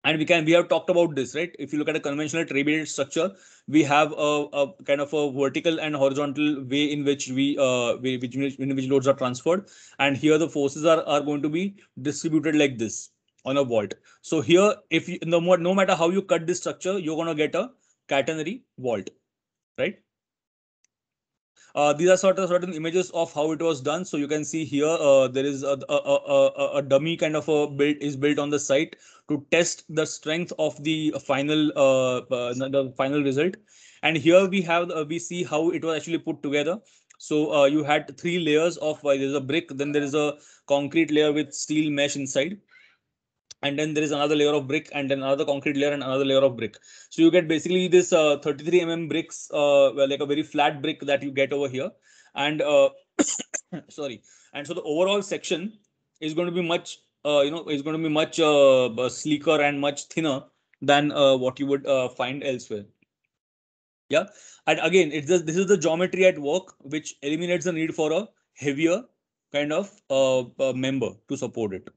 And we have talked about this, right? If you look at a conventional tray-based structure, we have a kind of a vertical and horizontal way in which in which loads are transferred, and here the forces are going to be distributed like this on a vault. So here, if you no matter how you cut this structure, you're going to get a catenary vault, right? These are certain images of how it was done. So you can see here there is a dummy kind of a build is built on the site to test the strength of the final result. And here we see how it was actually put together. So you had three layers of there's a brick, then there is a concrete layer with steel mesh inside, and then there is another layer of brick, and then another concrete layer and another layer of brick. So you get basically this 33 bricks, well, like a very flat brick that you get over here. And sorry. And so the overall section is going to be much is going to be much sleeker and much thinner than what you would find elsewhere. Yeah. And again, this is the geometry at work, which eliminates the need for a heavier kind of member to support it.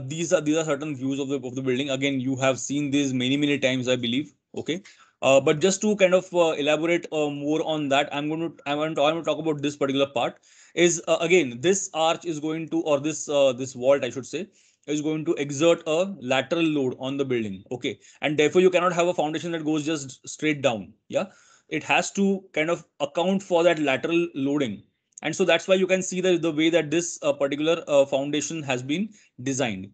These are certain views of the building. Again, you have seen these many times, I believe. Okay. But just to kind of elaborate more on that, I want to talk about this particular part. Is again, this arch is going to, or this vault, I should say, is going to exert a lateral load on the building. Okay, and therefore you cannot have a foundation that goes just straight down. Yeah, it has to kind of account for that lateral loading, and so that's why you can see the way that this particular foundation has been designed.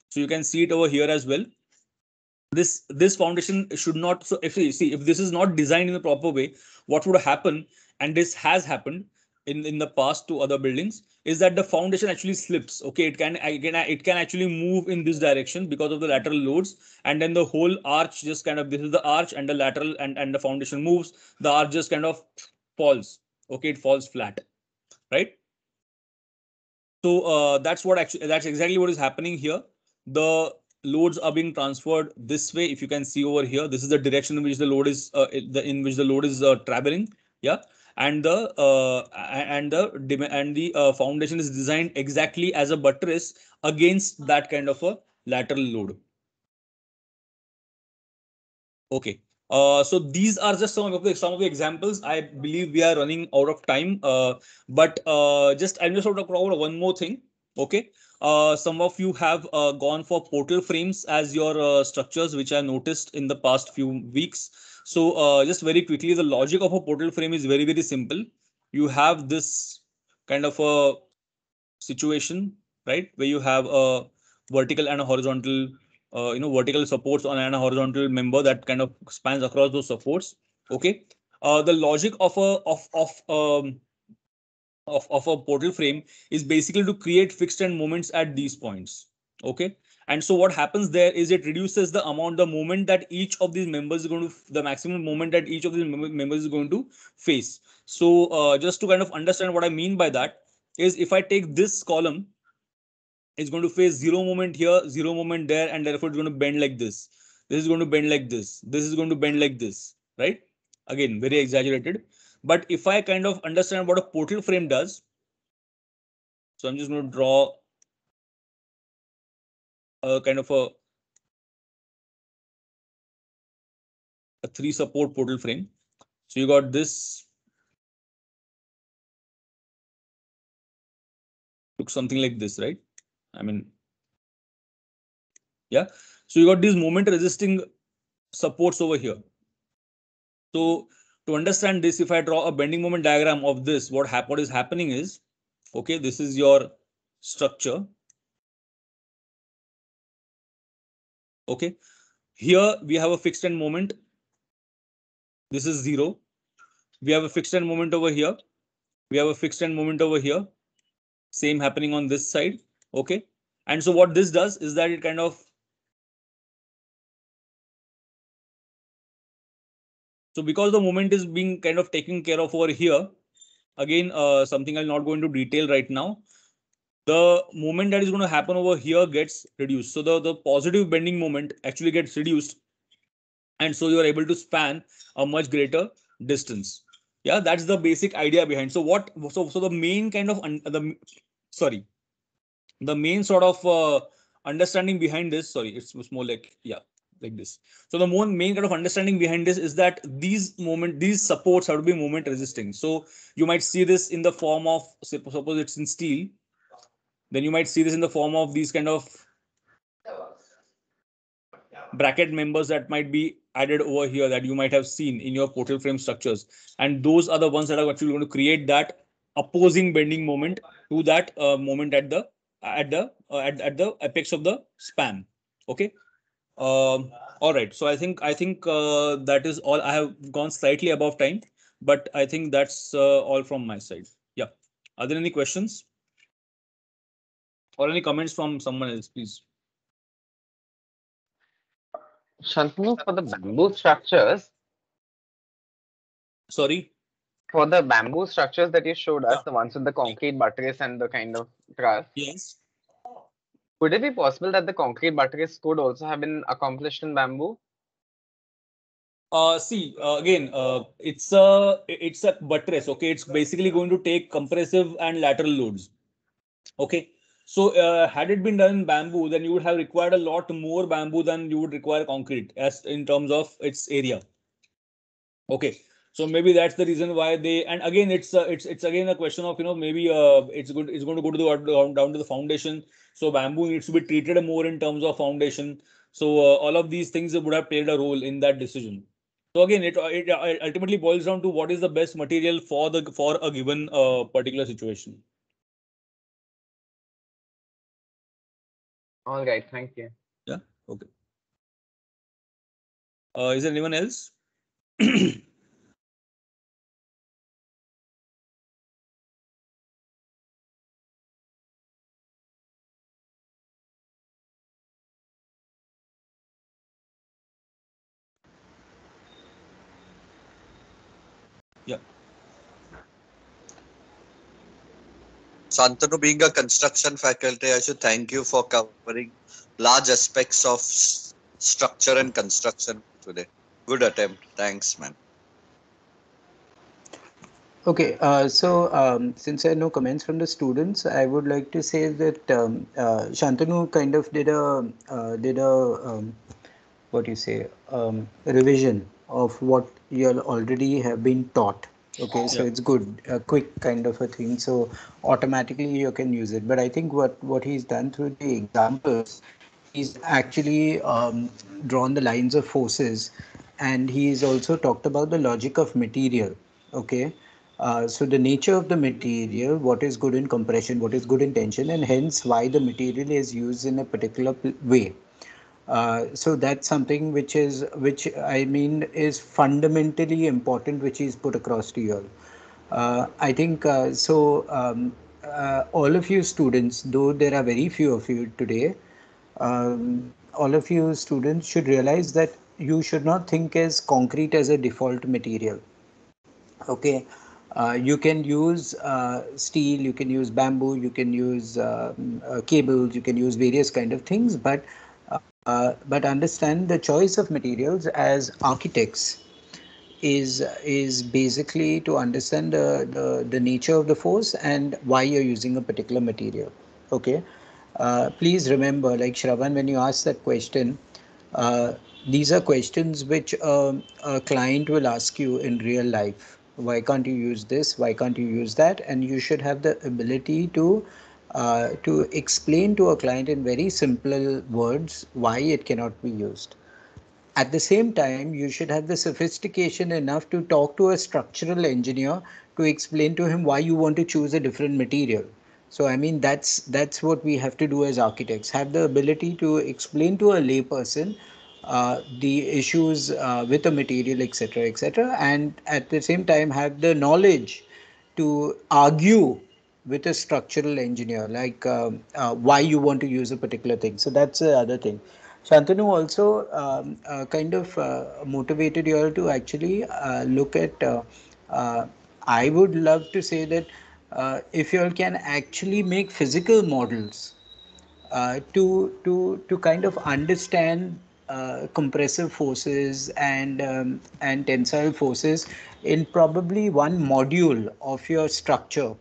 So you can see it over here as well. This foundation should not, so if you see, if this is not designed in the proper way, what would happen, and this has happened in the past to other buildings, is that the foundation actually slips. Okay, it can actually move in this direction because of the lateral loads, and then the whole arch just kind of, this is the arch, and the lateral and the foundation moves, the arch just kind of falls. Okay, it falls flat, right? So that's exactly what is happening here. The loads are being transferred this way. If you can see over here, this is the direction in which the load is traveling. Yeah, and the foundation is designed exactly as a buttress against that kind of a lateral load. Okay. So these are just some of the examples. I believe we are running out of time. But I'm just want to cover one more thing. Okay. Some of you have gone for portal frames as your structures, which I noticed in the past few weeks. So just very quickly, the logic of a portal frame is very simple. You have this kind of a situation, right, where you have a vertical and a horizontal, vertical supports on and a horizontal member that kind of spans across those supports. Okay. The logic of a portal frame is basically to create fixed end moments at these points. Okay. And so what happens there is it reduces the moment that each of these members is going to, the maximum moment that each of these members is going to face. So just to kind of understand what I mean by that is, if I take this column, it's going to face zero moment here, zero moment there, and therefore it's going to bend like this. This is going to bend like this. This is going to bend like this, right? Again, very exaggerated. But if I kind of understand what a portal frame does, so I'm just going to draw a kind of a three support portal frame. So you got this, looks something like this, right? I mean, yeah. So you got these moment resisting supports over here. So to understand this, if I draw a bending moment diagram of this, what is happening is, okay, this is your structure. Okay, here we have a fixed end moment. This is zero. We have a fixed end moment over here. We have a fixed end moment over here. Same happening on this side. Okay, and so what this does is that it kind of, so because the moment is being kind of taken care of over here, again, something I'll not go into detail right now, the moment that is going to happen over here gets reduced. So the positive bending moment actually gets reduced, and so you are able to span a much greater distance. Yeah, that's the basic idea behind. So the main kind of the sorry, the main sort of understanding behind this, sorry, it's more like, yeah, like this. So the more main kind of understanding behind this is that these supports have to be moment resisting. So you might see this in the form of, suppose it's in steel, then you might see this in the form of these kind of bracket members that might be added over here that you might have seen in your portal frame structures, and those are the ones that are actually going to create that opposing bending moment to that moment at the apex of the span. Okay. All right, so I think that is all. I have gone slightly above time, but I think that's all from my side. Yeah, are there any questions or any comments from someone else, please? Shantanu, for the bamboo structures, Sorry. that you showed Yeah. us, the ones with the concrete buttress and the kind of truss, Yes. would it be possible that the concrete buttress could also have been accomplished in bamboo? See, again, it's a buttress. Okay, it's basically going to take compressive and lateral loads. Okay, so had it been done in bamboo, then you would have required a lot more bamboo than you would require concrete, as in terms of its area. Okay, so maybe that's the reason why they. And again, it's again a question of, maybe it's going to go to the down to the foundation. So bamboo needs to be treated more in terms of foundation. So all of these things would have played a role in that decision. So again, it ultimately boils down to what is the best material for a given particular situation. All right, thank you. Yeah. Okay. Is there anyone else? Yeah. Shantanu, being a construction faculty, I should thank you for covering large aspects of structure and construction today. Good attempt. Thanks, man. Okay, since I have no comments from the students, I would like to say that Shantanu kind of did a what do you say, revision of what you already have been taught. Okay, so Yeah. it's good, a quick kind of a thing. So automatically you can use it. But I think what he's done through the examples, he's actually drawn the lines of forces, and he's also talked about the logic of material. Okay. So the nature of the material, what is good in compression, what is good in tension, and hence why the material is used in a particular way. So that's something which I mean is fundamentally important, which is put across to you all. I think all of you students, though there are very few of you today, all of you students should realize that you should not think as concrete as a default material. Okay. You can use steel, you can use bamboo, you can use cables, you can use various kind of things, but understand the choice of materials as architects is basically to understand the nature of the force and why you're using a particular material. Okay. Please remember, like Shravan, when you ask that question, uh, these are questions which a client will ask you in real life. Why can't you use this? Why can't you use that? And you should have the ability to explain to a client in very simple words why it cannot be used. At the same time, you should have the sophistication enough to talk to a structural engineer to explain to him why you want to choose a different material. So I mean that's what we have to do as architects, have the ability to explain to a layperson the issues with a material, etc., etc., and at the same time have the knowledge to argue with a structural engineer, like why you want to use a particular thing. So that's the other thing. Shantanu also kind of motivated you all to actually look at. Uh, I would love to say that if you all can actually make physical models to kind of understand compressive forces and tensile forces in probably one module of your structure,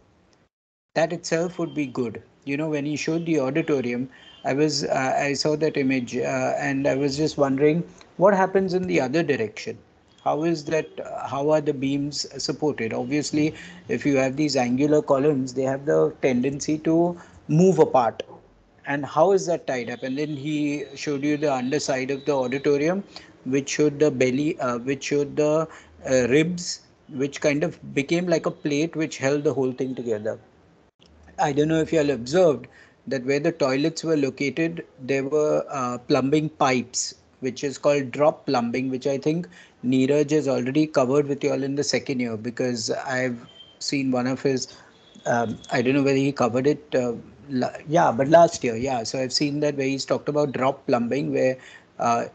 that itself would be good. You know, when he showed the auditorium, I saw that image and I was just wondering what happens in the other direction. How is that? How are the beams supported? Obviously, if you have these angular columns, they have the tendency to move apart. And how is that tied up? And then he showed you the underside of the auditorium, which showed the belly, which showed the ribs, which kind of became like a plate which held the whole thing together. I don't know if you all observed that where the toilets were located, there were plumbing pipes, which is called drop plumbing, which I think Neeraj has already covered with you all in the second year, because I've seen one of his, I don't know whether he covered it, yeah, but last year, yeah. So I've seen that where he's talked about drop plumbing, where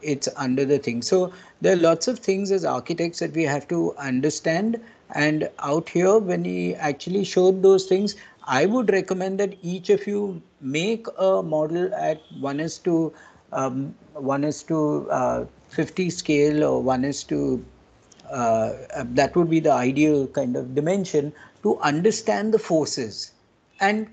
it's under the thing. So there are lots of things as architects that we have to understand. And out here, when he actually showed those things, I would recommend that each of you make a model at 50 scale, or 1 is to that would be the ideal kind of dimension to understand the forces. And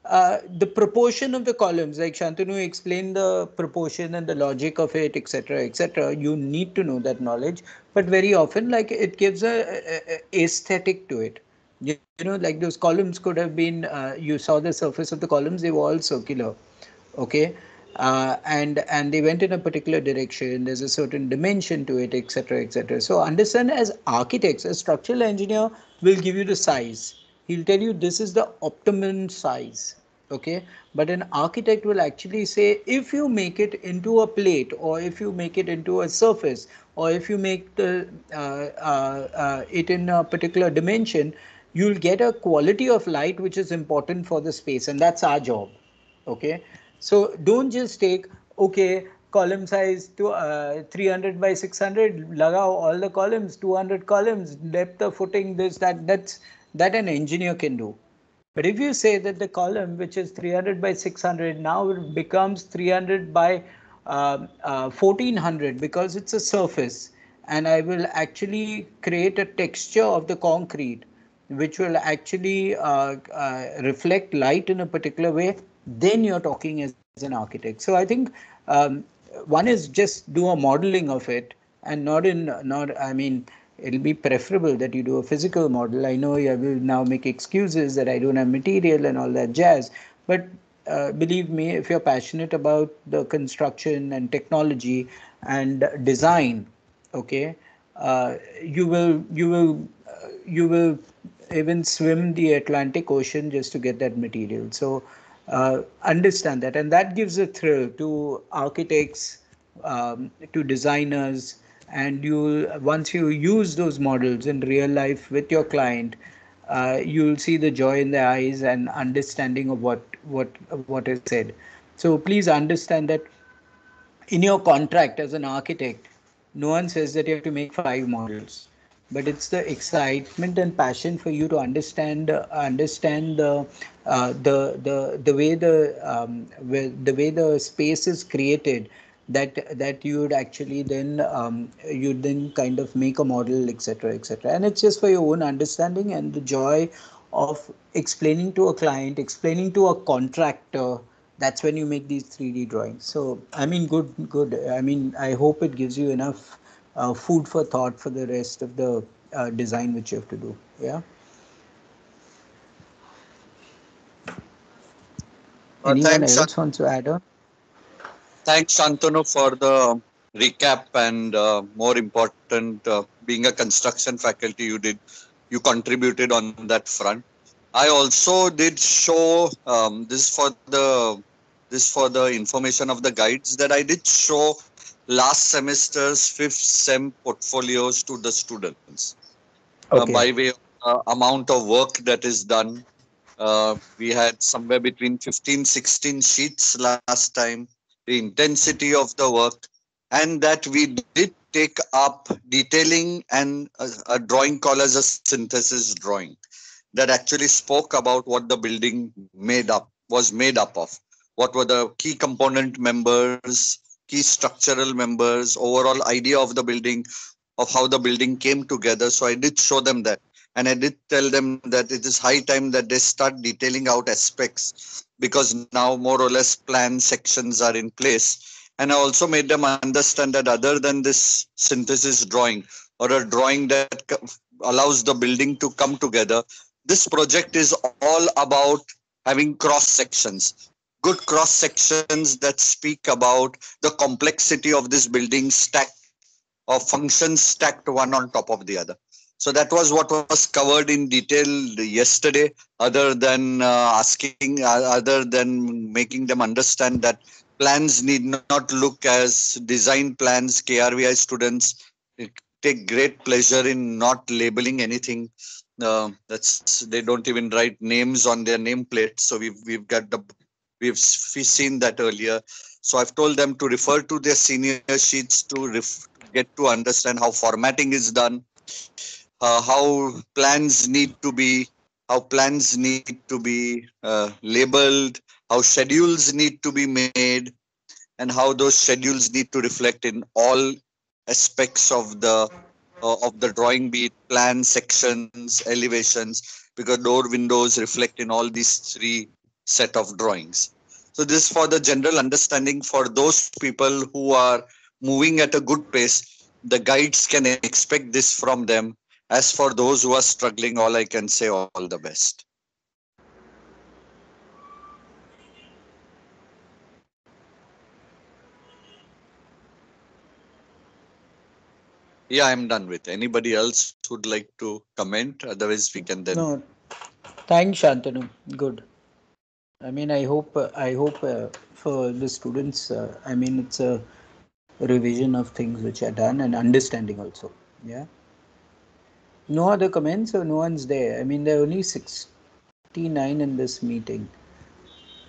the proportion of the columns, like Shantanu explained the proportion and the logic of it, etc., etc. You need to know that knowledge, but very often, like, it gives a aesthetic to it. You know, like those columns could have been. You saw the surface of the columns; they were all circular. Okay, and they went in a particular direction. There's a certain dimension to it, etc., etc. So understand, as architects, a structural engineer will give you the size. He'll tell you this is the optimum size. Okay, but an architect will actually say, if you make it into a plate, or if you make it into a surface, or if you make it in a particular dimension, you'll get a quality of light which is important for the space, and that's our job. Okay, so don't just take, okay, column size to 300 by 600, lagao all the columns, 200 columns, depth of footing, this, that an engineer can do. But if you say that the column, which is 300 by 600, now it becomes 300 by 1400, because it's a surface, and I will actually create a texture of the concrete which will actually reflect light in a particular way, then you're talking as an architect. So I think um, one is just do a modeling of it, and not, I mean, it'll be preferable that you do a physical model. I know you will now make excuses that I don't have material and all that jazz, but believe me, if you're passionate about the construction and technology and design, okay, you will even swim the Atlantic Ocean just to get that material. So understand that, and that gives a thrill to architects, to designers, and you, once you use those models in real life with your client, you'll see the joy in their eyes and understanding of what is said. So please understand that in your contract as an architect, no one says that you have to make 5 models, but it's the excitement and passion for you to understand the way the way the space is created, that you would actually then you then kind of make a model, etc., etc. And it's just for your own understanding and the joy of explaining to a client, explaining to a contractor. That's when you make these 3D drawings. So I mean, good. I mean, I hope it gives you enough food for thought for the rest of the design which you have to do. Yeah. Anyone Thanks, else wants to add on? thanks, Shantanu, for the recap, and more important, being a construction faculty, you contributed on that front. I also did show this for the information of the guides, that I did show last semester's fifth sem portfolios to the students Okay. by way of amount of work that is done. We had somewhere between 15, 16 sheets last time, the intensity of the work, and that we did take up detailing and a drawing called as a synthesis drawing that actually spoke about what the building was made up of. What were the key component members, key structural members, overall idea of the building, of how the building came together. So I did show them that. And I did tell them that it is high time that they start detailing out aspects, because now more or less plan sections are in place. And I also made them understand that other than this synthesis drawing, or a drawing that allows the building to come together, this project is all about having cross sections, good cross sections that speak about the complexity of this building stack, of functions stacked one on top of the other. So that was what was covered in detail yesterday, other than other than making them understand that plans need not look as design plans. KRVI students take great pleasure in not labeling anything. That's They don't even write names on their nameplate. So we've seen that earlier. So I've told them to refer to their senior sheets to get to understand how formatting is done, how plans need to be, labeled, how schedules need to be made, and how those schedules need to reflect in all aspects of the drawing, be it plan, sections, elevations, because door windows reflect in all these three set of drawings. So this for the general understanding for those people who are moving at a good pace. The guides can expect this from them. As for those who are struggling, all I can say, all the best. Yeah, I'm done with. Anybody else would like to comment? Otherwise, we can then. No, thanks, Shantanu. Good. I mean, I hope for the students, I mean, it's a revision of things which are done and understanding also. Yeah. No other comments, or no one's there. I mean, there are only 69 in this meeting,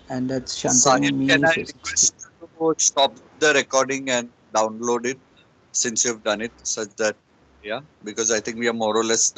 and that's Shantanu, Sahil, can me, I so 60. request you to stop the recording and download it, since you've done it, such that, yeah, because I think we are more or less done.